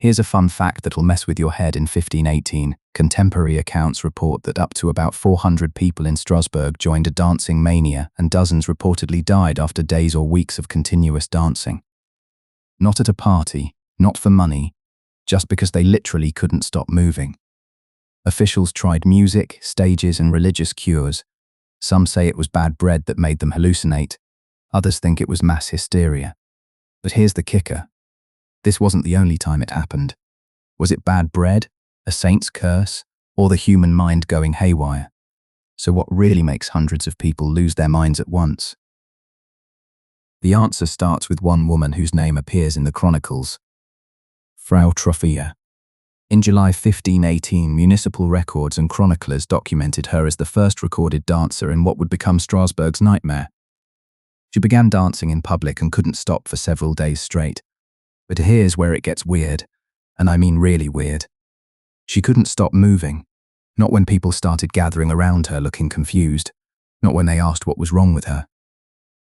Here's a fun fact that'll mess with your head. In 1518, contemporary accounts report that up to about 400 people in Strasbourg joined a dancing mania, and dozens reportedly died after days or weeks of continuous dancing. Not at a party, not for money, just because they literally couldn't stop moving. Officials tried music, stages, and religious cures. Some say it was bad bread that made them hallucinate. Others think it was mass hysteria. But here's the kicker. This wasn't the only time it happened. Was it bad bread, a saint's curse, or the human mind going haywire? So what really makes hundreds of people lose their minds at once? The answer starts with one woman whose name appears in the chronicles, Frau Troffea. In July 1518, municipal records and chroniclers documented her as the first recorded dancer in what would become Strasbourg's nightmare. She began dancing in public and couldn't stop for several days straight. But here's where it gets weird, and I mean really weird. She couldn't stop moving, not when people started gathering around her looking confused, not when they asked what was wrong with her.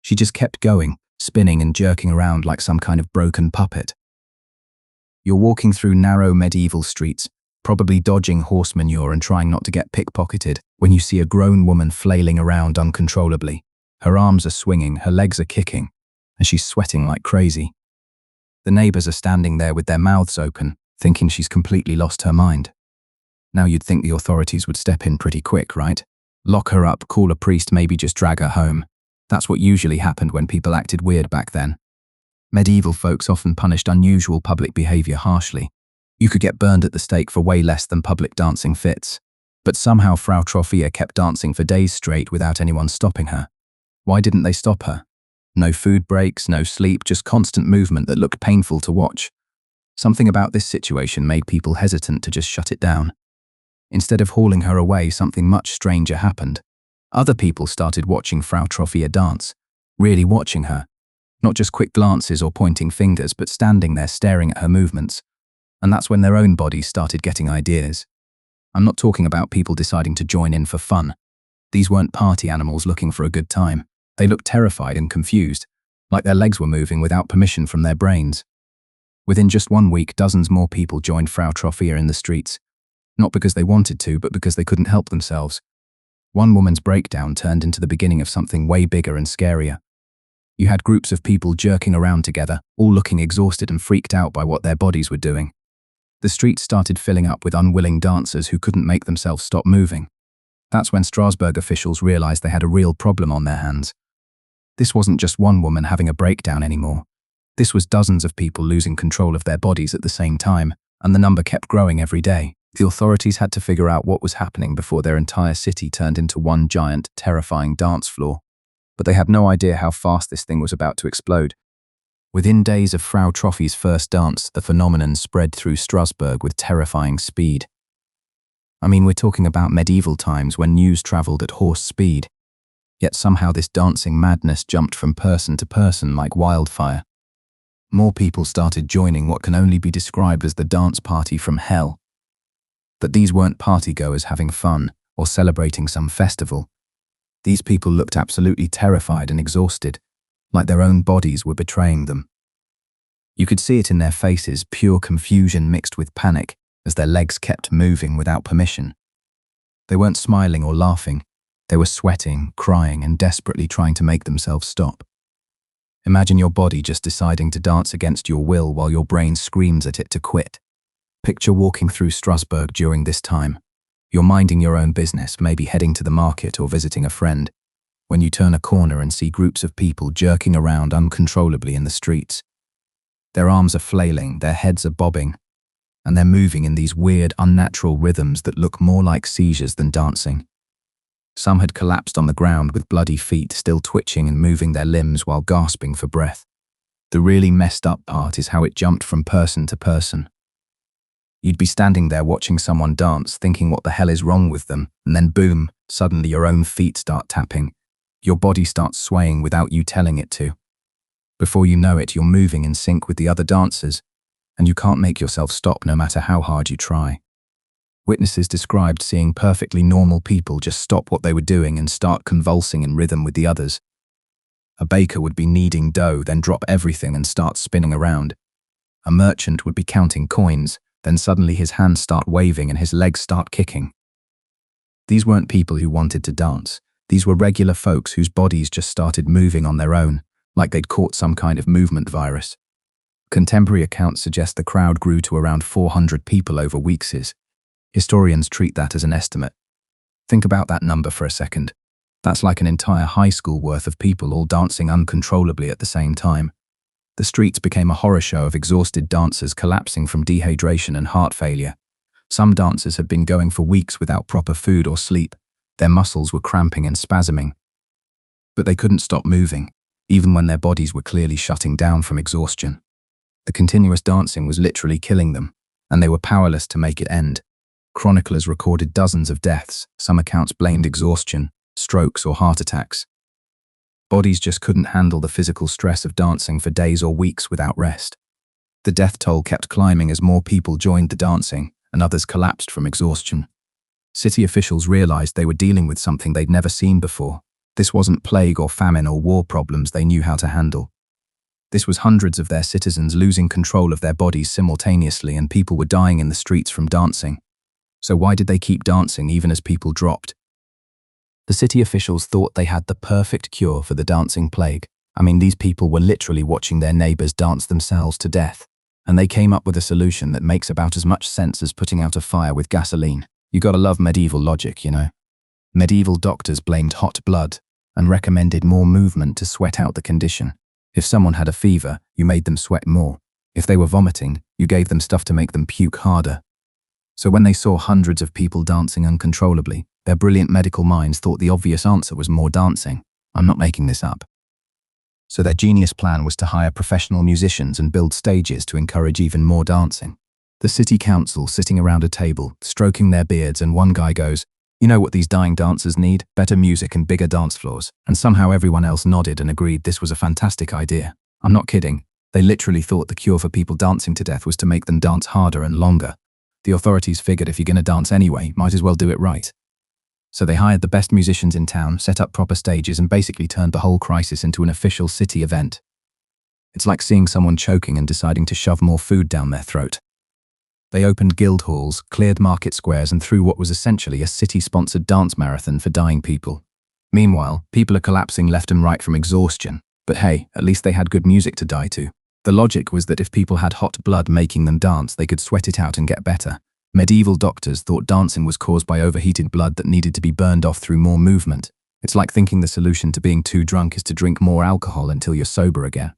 She just kept going, spinning and jerking around like some kind of broken puppet. You're walking through narrow medieval streets, probably dodging horse manure and trying not to get pickpocketed, when you see a grown woman flailing around uncontrollably. Her arms are swinging, her legs are kicking, and she's sweating like crazy. The neighbors are standing there with their mouths open, thinking she's completely lost her mind. Now you'd think the authorities would step in pretty quick, right? Lock her up, call a priest, maybe just drag her home. That's what usually happened when people acted weird back then. Medieval folks often punished unusual public behavior harshly. You could get burned at the stake for way less than public dancing fits. But somehow Frau Troffea kept dancing for days straight without anyone stopping her. Why didn't they stop her? No food breaks, no sleep, just constant movement that looked painful to watch. Something about this situation made people hesitant to just shut it down. Instead of hauling her away, something much stranger happened. Other people started watching Frau Troffea dance, really watching her. Not just quick glances or pointing fingers, but standing there staring at her movements. And that's when their own bodies started getting ideas. I'm not talking about people deciding to join in for fun. These weren't party animals looking for a good time. They looked terrified and confused, like their legs were moving without permission from their brains. Within just 1 week, dozens more people joined Frau Troffea in the streets. Not because they wanted to, but because they couldn't help themselves. One woman's breakdown turned into the beginning of something way bigger and scarier. You had groups of people jerking around together, all looking exhausted and freaked out by what their bodies were doing. The streets started filling up with unwilling dancers who couldn't make themselves stop moving. That's when Strasbourg officials realized they had a real problem on their hands. This wasn't just one woman having a breakdown anymore. This was dozens of people losing control of their bodies at the same time, and the number kept growing every day. The authorities had to figure out what was happening before their entire city turned into one giant, terrifying dance floor. But they had no idea how fast this thing was about to explode. Within days of Frau Troffea's first dance, the phenomenon spread through Strasbourg with terrifying speed. I mean, we're talking about medieval times when news traveled at horse speed. Yet somehow this dancing madness jumped from person to person like wildfire. More people started joining what can only be described as the dance party from hell. But these weren't partygoers having fun or celebrating some festival. These people looked absolutely terrified and exhausted, like their own bodies were betraying them. You could see it in their faces, pure confusion mixed with panic, as their legs kept moving without permission. They weren't smiling or laughing. They were sweating, crying, and desperately trying to make themselves stop. Imagine your body just deciding to dance against your will while your brain screams at it to quit. Picture walking through Strasbourg during this time. You're minding your own business, maybe heading to the market or visiting a friend, when you turn a corner and see groups of people jerking around uncontrollably in the streets. Their arms are flailing, their heads are bobbing, and they're moving in these weird, unnatural rhythms that look more like seizures than dancing. Some had collapsed on the ground with bloody feet, still twitching and moving their limbs while gasping for breath. The really messed up part is how it jumped from person to person. You'd be standing there watching someone dance, thinking what the hell is wrong with them, and then boom, suddenly your own feet start tapping. Your body starts swaying without you telling it to. Before you know it, you're moving in sync with the other dancers, and you can't make yourself stop no matter how hard you try. Witnesses described seeing perfectly normal people just stop what they were doing and start convulsing in rhythm with the others. A baker would be kneading dough, then drop everything and start spinning around. A merchant would be counting coins, then suddenly his hands start waving and his legs start kicking. These weren't people who wanted to dance. These were regular folks whose bodies just started moving on their own, like they'd caught some kind of movement virus. Contemporary accounts suggest the crowd grew to around 400 people over weeks. Historians treat that as an estimate. Think about that number for a second. That's like an entire high school worth of people all dancing uncontrollably at the same time. The streets became a horror show of exhausted dancers collapsing from dehydration and heart failure. Some dancers had been going for weeks without proper food or sleep. Their muscles were cramping and spasming. But they couldn't stop moving, even when their bodies were clearly shutting down from exhaustion. The continuous dancing was literally killing them, and they were powerless to make it end. Chroniclers recorded dozens of deaths. Some accounts blamed exhaustion, strokes, or heart attacks. Bodies just couldn't handle the physical stress of dancing for days or weeks without rest. The death toll kept climbing as more people joined the dancing, and others collapsed from exhaustion. City officials realized they were dealing with something they'd never seen before. This wasn't plague or famine or war problems they knew how to handle. This was hundreds of their citizens losing control of their bodies simultaneously, and people were dying in the streets from dancing. So why did they keep dancing even as people dropped? The city officials thought they had the perfect cure for the dancing plague. I mean, these people were literally watching their neighbors dance themselves to death. And they came up with a solution that makes about as much sense as putting out a fire with gasoline. You gotta love medieval logic, you know. Medieval doctors blamed hot blood and recommended more movement to sweat out the condition. If someone had a fever, you made them sweat more. If they were vomiting, you gave them stuff to make them puke harder. So when they saw hundreds of people dancing uncontrollably, their brilliant medical minds thought the obvious answer was more dancing. I'm not making this up. So their genius plan was to hire professional musicians and build stages to encourage even more dancing. The city council sitting around a table, stroking their beards, and one guy goes, "You know what these dying dancers need? Better music and bigger dance floors." And somehow everyone else nodded and agreed this was a fantastic idea. I'm not kidding. They literally thought the cure for people dancing to death was to make them dance harder and longer. The authorities figured if you're gonna dance anyway, might as well do it right. So they hired the best musicians in town, set up proper stages, and basically turned the whole crisis into an official city event. It's like seeing someone choking and deciding to shove more food down their throat. They opened guild halls, cleared market squares, and threw what was essentially a city-sponsored dance marathon for dying people. Meanwhile, people are collapsing left and right from exhaustion. But hey, at least they had good music to die to. The logic was that if people had hot blood making them dance, they could sweat it out and get better. Medieval doctors thought dancing was caused by overheated blood that needed to be burned off through more movement. It's like thinking the solution to being too drunk is to drink more alcohol until you're sober again.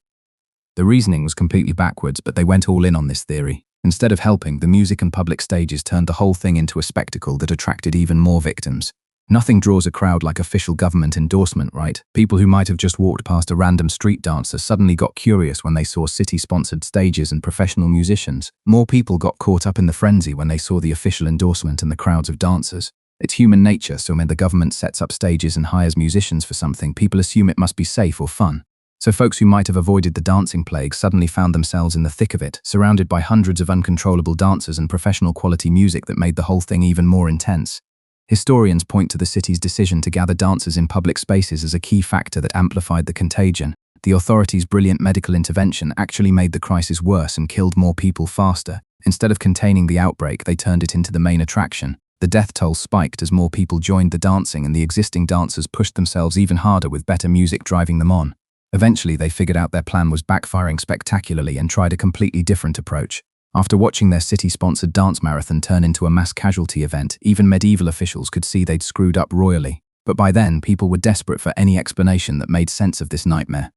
The reasoning was completely backwards, but they went all in on this theory. Instead of helping, the music and public stages turned the whole thing into a spectacle that attracted even more victims. Nothing draws a crowd like official government endorsement, right? People who might have just walked past a random street dancer suddenly got curious when they saw city-sponsored stages and professional musicians. More people got caught up in the frenzy when they saw the official endorsement and the crowds of dancers. It's human nature, so when the government sets up stages and hires musicians for something, people assume it must be safe or fun. So folks who might have avoided the dancing plague suddenly found themselves in the thick of it, surrounded by hundreds of uncontrollable dancers and professional quality music that made the whole thing even more intense. Historians point to the city's decision to gather dancers in public spaces as a key factor that amplified the contagion. The authorities' brilliant medical intervention actually made the crisis worse and killed more people faster. Instead of containing the outbreak, they turned it into the main attraction. The death toll spiked as more people joined the dancing, and the existing dancers pushed themselves even harder with better music driving them on. Eventually, they figured out their plan was backfiring spectacularly and tried a completely different approach. After watching their city-sponsored dance marathon turn into a mass casualty event, even medieval officials could see they'd screwed up royally. But by then, people were desperate for any explanation that made sense of this nightmare.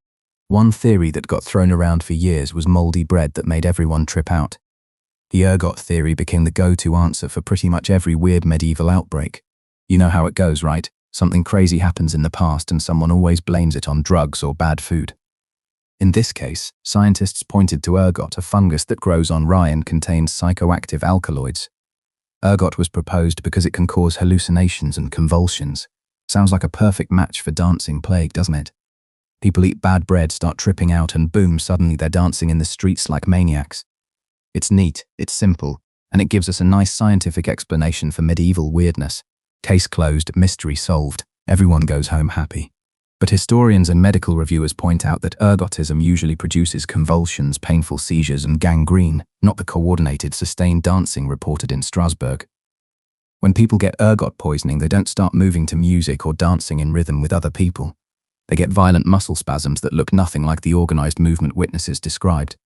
One theory that got thrown around for years was moldy bread that made everyone trip out. The Ergot theory became the go-to answer for pretty much every weird medieval outbreak. You know how it goes, right? Something crazy happens in the past and someone always blames it on drugs or bad food. In this case, scientists pointed to ergot, a fungus that grows on rye and contains psychoactive alkaloids. Ergot was proposed because it can cause hallucinations and convulsions. Sounds like a perfect match for dancing plague, doesn't it? People eat bad bread, start tripping out, and boom, suddenly they're dancing in the streets like maniacs. It's neat, it's simple, and it gives us a nice scientific explanation for medieval weirdness. Case closed, mystery solved. Everyone goes home happy. But historians and medical reviewers point out that ergotism usually produces convulsions, painful seizures, and gangrene, not the coordinated, sustained dancing reported in Strasbourg. When people get ergot poisoning, they don't start moving to music or dancing in rhythm with other people. They get violent muscle spasms that look nothing like the organized movement witnesses described.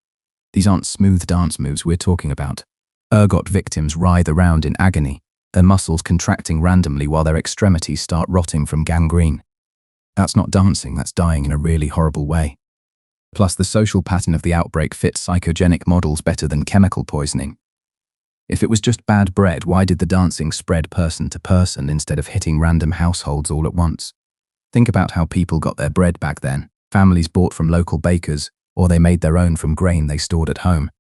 These aren't smooth dance moves we're talking about. Ergot victims writhe around in agony, their muscles contracting randomly while their extremities start rotting from gangrene. That's not dancing, that's dying in a really horrible way. Plus, the social pattern of the outbreak fits psychogenic models better than chemical poisoning. If it was just bad bread, why did the dancing spread person to person instead of hitting random households all at once? Think about how people got their bread back then. Families bought from local bakers, or they made their own from grain they stored at home.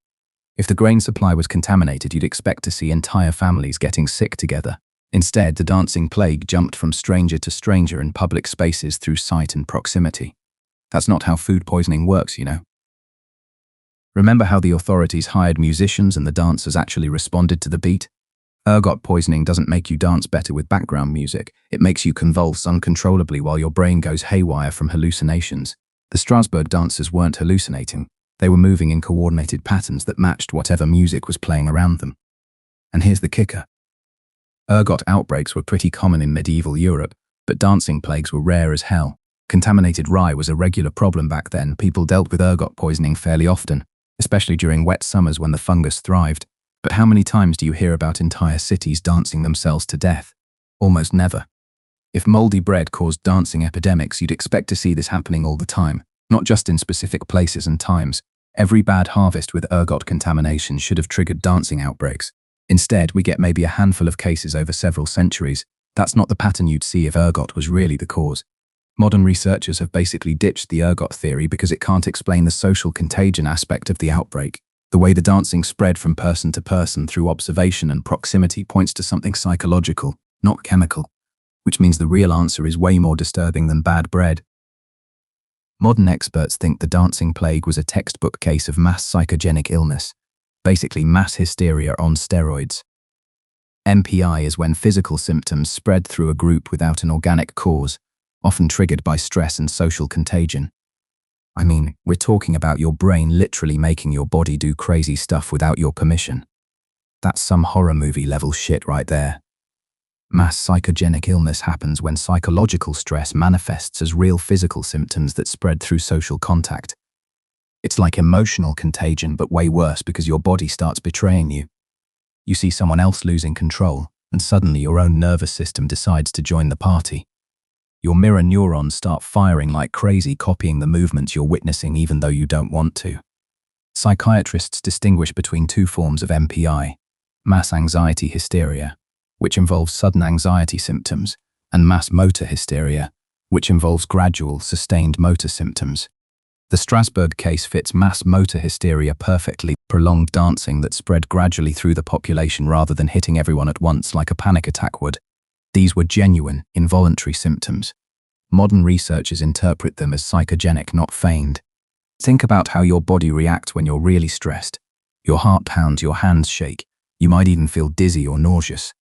If the grain supply was contaminated, you'd expect to see entire families getting sick together. Instead, the dancing plague jumped from stranger to stranger in public spaces through sight and proximity. That's not how food poisoning works, you know. Remember how the authorities hired musicians and the dancers actually responded to the beat? Ergot poisoning doesn't make you dance better with background music. It makes you convulse uncontrollably while your brain goes haywire from hallucinations. The Strasbourg dancers weren't hallucinating. They were moving in coordinated patterns that matched whatever music was playing around them. And here's the kicker. Ergot outbreaks were pretty common in medieval Europe, but dancing plagues were rare as hell. Contaminated rye was a regular problem back then. People dealt with ergot poisoning fairly often, especially during wet summers when the fungus thrived. But how many times do you hear about entire cities dancing themselves to death? Almost never. If moldy bread caused dancing epidemics, you'd expect to see this happening all the time, not just in specific places and times. Every bad harvest with ergot contamination should have triggered dancing outbreaks. Instead, we get maybe a handful of cases over several centuries. That's not the pattern you'd see if ergot was really the cause. Modern researchers have basically ditched the ergot theory because it can't explain the social contagion aspect of the outbreak. The way the dancing spread from person to person through observation and proximity points to something psychological, not chemical, which means the real answer is way more disturbing than bad bread. Modern experts think the dancing plague was a textbook case of mass psychogenic illness, basically mass hysteria on steroids. MPI is when physical symptoms spread through a group without an organic cause, often triggered by stress and social contagion. I mean, we're talking about your brain literally making your body do crazy stuff without your permission. That's some horror movie level shit right there. Mass psychogenic illness happens when psychological stress manifests as real physical symptoms that spread through social contact. It's like emotional contagion, but way worse because your body starts betraying you. You see someone else losing control, and suddenly your own nervous system decides to join the party. Your mirror neurons start firing like crazy, copying the movements you're witnessing even though you don't want to. Psychiatrists distinguish between two forms of MPI, mass anxiety hysteria, which involves sudden anxiety symptoms, and mass motor hysteria, which involves gradual, sustained motor symptoms. The Strasbourg case fits mass motor hysteria perfectly, prolonged dancing that spread gradually through the population rather than hitting everyone at once like a panic attack would. These were genuine, involuntary symptoms. Modern researchers interpret them as psychogenic, not feigned. Think about how your body reacts when you're really stressed. Your heart pounds, your hands shake, you might even feel dizzy or nauseous.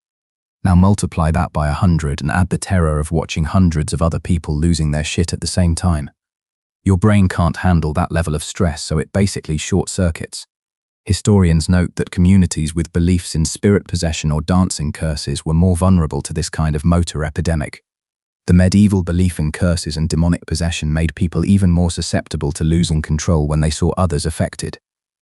Now multiply that by 100 and add the terror of watching hundreds of other people losing their shit at the same time. Your brain can't handle that level of stress, so it basically short-circuits. Historians note that communities with beliefs in spirit possession or dancing curses were more vulnerable to this kind of motor epidemic. The medieval belief in curses and demonic possession made people even more susceptible to losing control when they saw others affected.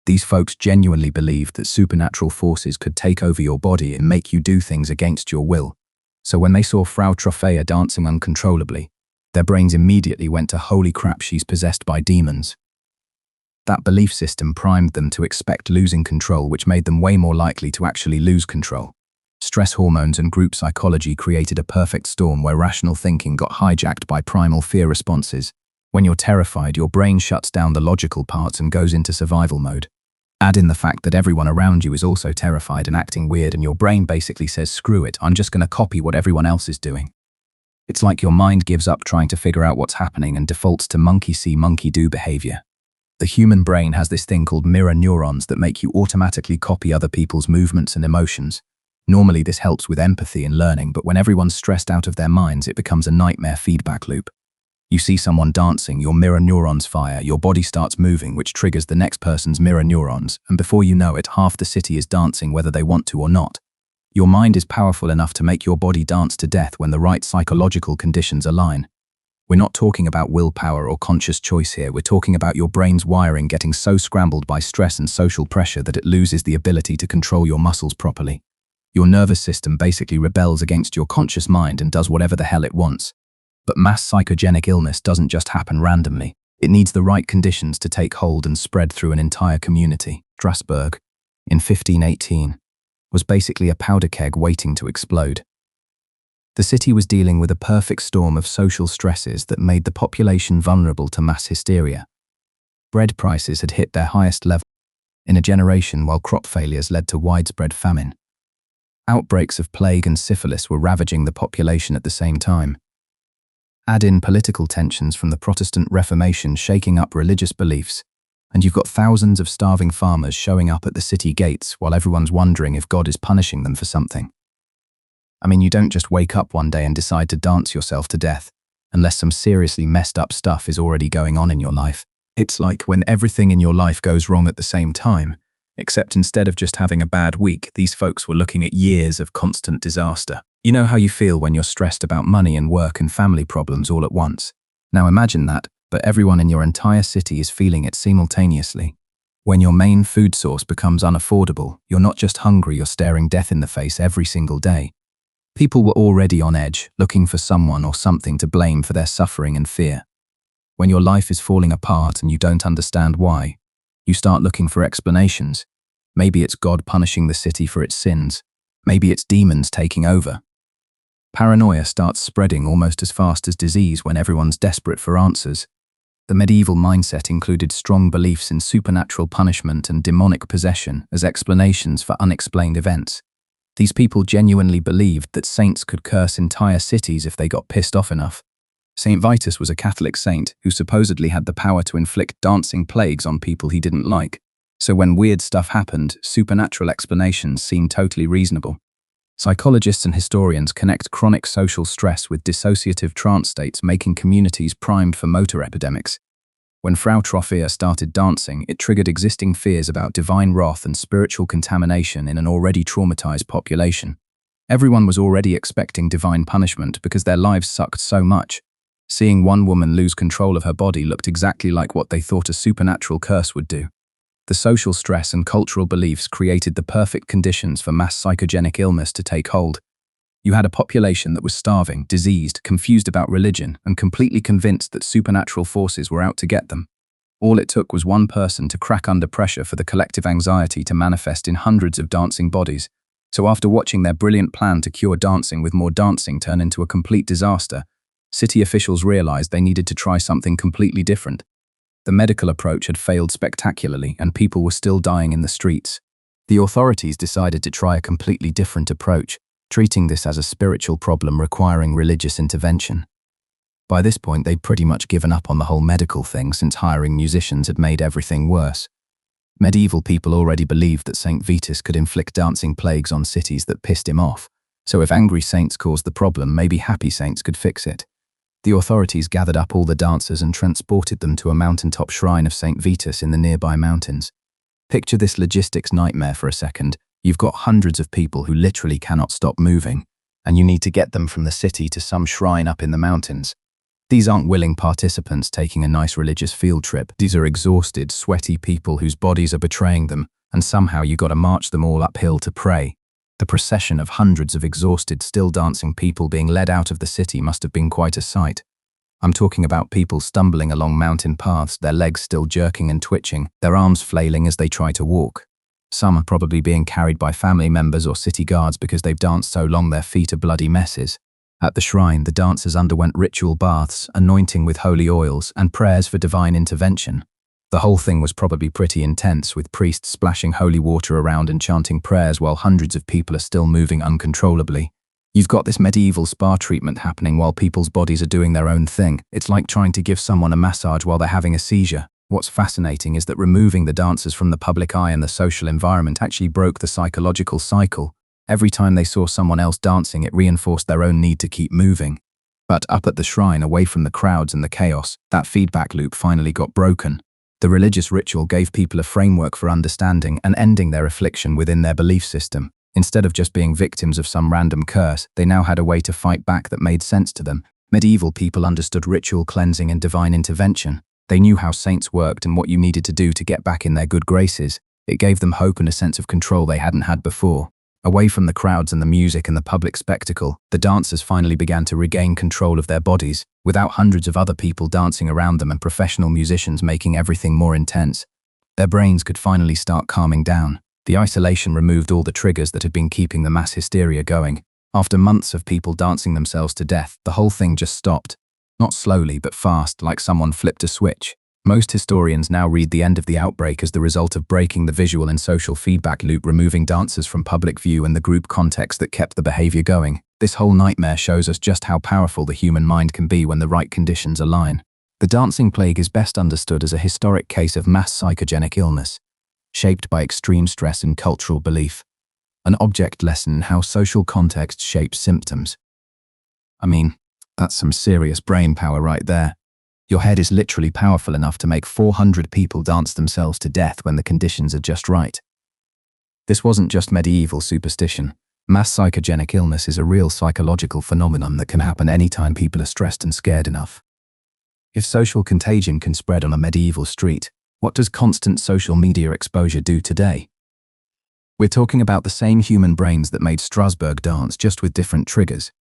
These folks genuinely believed that supernatural forces could take over your body and make you do things against your will. So when they saw Frau Trophäa dancing uncontrollably, their brains immediately went to holy crap, she's possessed by demons. That belief system primed them to expect losing control, which made them way more likely to actually lose control. Stress hormones and group psychology created a perfect storm where rational thinking got hijacked by primal fear responses. When you're terrified, your brain shuts down the logical parts and goes into survival mode. Add in the fact that everyone around you is also terrified and acting weird, and your brain basically says, screw it, I'm just going to copy what everyone else is doing. It's like your mind gives up trying to figure out what's happening and defaults to monkey see, monkey do behavior. The human brain has this thing called mirror neurons that make you automatically copy other people's movements and emotions. Normally this helps with empathy and learning, but when everyone's stressed out of their minds, it becomes a nightmare feedback loop. You see someone dancing, your mirror neurons fire, your body starts moving, which triggers the next person's mirror neurons, and before you know it, half the city is dancing whether they want to or not. Your mind is powerful enough to make your body dance to death when the right psychological conditions align. We're not talking about willpower or conscious choice here, we're talking about your brain's wiring getting so scrambled by stress and social pressure that it loses the ability to control your muscles properly. Your nervous system basically rebels against your conscious mind and does whatever the hell it wants. But mass psychogenic illness doesn't just happen randomly. It needs the right conditions to take hold and spread through an entire community. Strasbourg, in 1518, was basically a powder keg waiting to explode. The city was dealing with a perfect storm of social stresses that made the population vulnerable to mass hysteria. Bread prices had hit their highest level in a generation, while crop failures led to widespread famine. Outbreaks of plague and syphilis were ravaging the population at the same time. Add in political tensions from the Protestant Reformation shaking up religious beliefs, and you've got thousands of starving farmers showing up at the city gates while everyone's wondering if God is punishing them for something. I mean, you don't just wake up one day and decide to dance yourself to death, unless some seriously messed up stuff is already going on in your life. It's like when everything in your life goes wrong at the same time, except instead of just having a bad week, these folks were looking at years of constant disaster. You know how you feel when you're stressed about money and work and family problems all at once. Now imagine that, but everyone in your entire city is feeling it simultaneously. When your main food source becomes unaffordable, you're not just hungry, you're staring death in the face every single day. People were already on edge, looking for someone or something to blame for their suffering and fear. When your life is falling apart and you don't understand why, you start looking for explanations. Maybe it's God punishing the city for its sins. Maybe it's demons taking over. Paranoia starts spreading almost as fast as disease when everyone's desperate for answers. The medieval mindset included strong beliefs in supernatural punishment and demonic possession as explanations for unexplained events. These people genuinely believed that saints could curse entire cities if they got pissed off enough. Saint Vitus was a Catholic saint who supposedly had the power to inflict dancing plagues on people he didn't like. So when weird stuff happened, supernatural explanations seemed totally reasonable. Psychologists and historians connect chronic social stress with dissociative trance states, making communities primed for motor epidemics. When Frau Trophea started dancing, it triggered existing fears about divine wrath and spiritual contamination in an already traumatized population. Everyone was already expecting divine punishment because their lives sucked so much. Seeing one woman lose control of her body looked exactly like what they thought a supernatural curse would do. The social stress and cultural beliefs created the perfect conditions for mass psychogenic illness to take hold. You had a population that was starving, diseased, confused about religion, and completely convinced that supernatural forces were out to get them. All it took was one person to crack under pressure for the collective anxiety to manifest in hundreds of dancing bodies. So after watching their brilliant plan to cure dancing with more dancing turn into a complete disaster, city officials realized they needed to try something completely different. The medical approach had failed spectacularly, and people were still dying in the streets. The authorities decided to try a completely different approach, treating this as a spiritual problem requiring religious intervention. By this point, they'd pretty much given up on the whole medical thing, since hiring musicians had made everything worse. Medieval people already believed that Saint Vitus could inflict dancing plagues on cities that pissed him off, so if angry saints caused the problem, maybe happy saints could fix it. The authorities gathered up all the dancers and transported them to a mountaintop shrine of Saint Vitus in the nearby mountains. Picture this logistics nightmare for a second. You've got hundreds of people who literally cannot stop moving, and you need to get them from the city to some shrine up in the mountains. These aren't willing participants taking a nice religious field trip. These are exhausted, sweaty people whose bodies are betraying them, and somehow you got to march them all uphill to pray. The procession of hundreds of exhausted, still dancing people being led out of the city must have been quite a sight. I'm talking about people stumbling along mountain paths, their legs still jerking and twitching, their arms flailing as they try to walk. Some are probably being carried by family members or city guards because they've danced so long their feet are bloody messes. At the shrine, the dancers underwent ritual baths, anointing with holy oils, and prayers for divine intervention. The whole thing was probably pretty intense, with priests splashing holy water around and chanting prayers while hundreds of people are still moving uncontrollably. You've got this medieval spa treatment happening while people's bodies are doing their own thing. It's like trying to give someone a massage while they're having a seizure. What's fascinating is that removing the dancers from the public eye and the social environment actually broke the psychological cycle. Every time they saw someone else dancing, it reinforced their own need to keep moving. But up at the shrine, away from the crowds and the chaos, that feedback loop finally got broken. The religious ritual gave people a framework for understanding and ending their affliction within their belief system. Instead of just being victims of some random curse, they now had a way to fight back that made sense to them. Medieval people understood ritual cleansing and divine intervention. They knew how saints worked and what you needed to do to get back in their good graces. It gave them hope and a sense of control they hadn't had before. Away from the crowds and the music and the public spectacle, the dancers finally began to regain control of their bodies, without hundreds of other people dancing around them and professional musicians making everything more intense. Their brains could finally start calming down. The isolation removed all the triggers that had been keeping the mass hysteria going. After months of people dancing themselves to death, the whole thing just stopped. Not slowly, but fast, like someone flipped a switch. Most historians now read the end of the outbreak as the result of breaking the visual and social feedback loop, removing dancers from public view and the group context that kept the behavior going. This whole nightmare shows us just how powerful the human mind can be when the right conditions align. The dancing plague is best understood as a historic case of mass psychogenic illness, shaped by extreme stress and cultural belief. An object lesson in how social context shapes symptoms. I mean, that's some serious brain power right there. Your head is literally powerful enough to make 400 people dance themselves to death when the conditions are just right. This wasn't just medieval superstition. Mass psychogenic illness is a real psychological phenomenon that can happen anytime people are stressed and scared enough. If social contagion can spread on a medieval street, what does constant social media exposure do today? We're talking about the same human brains that made Strasbourg dance, just with different triggers.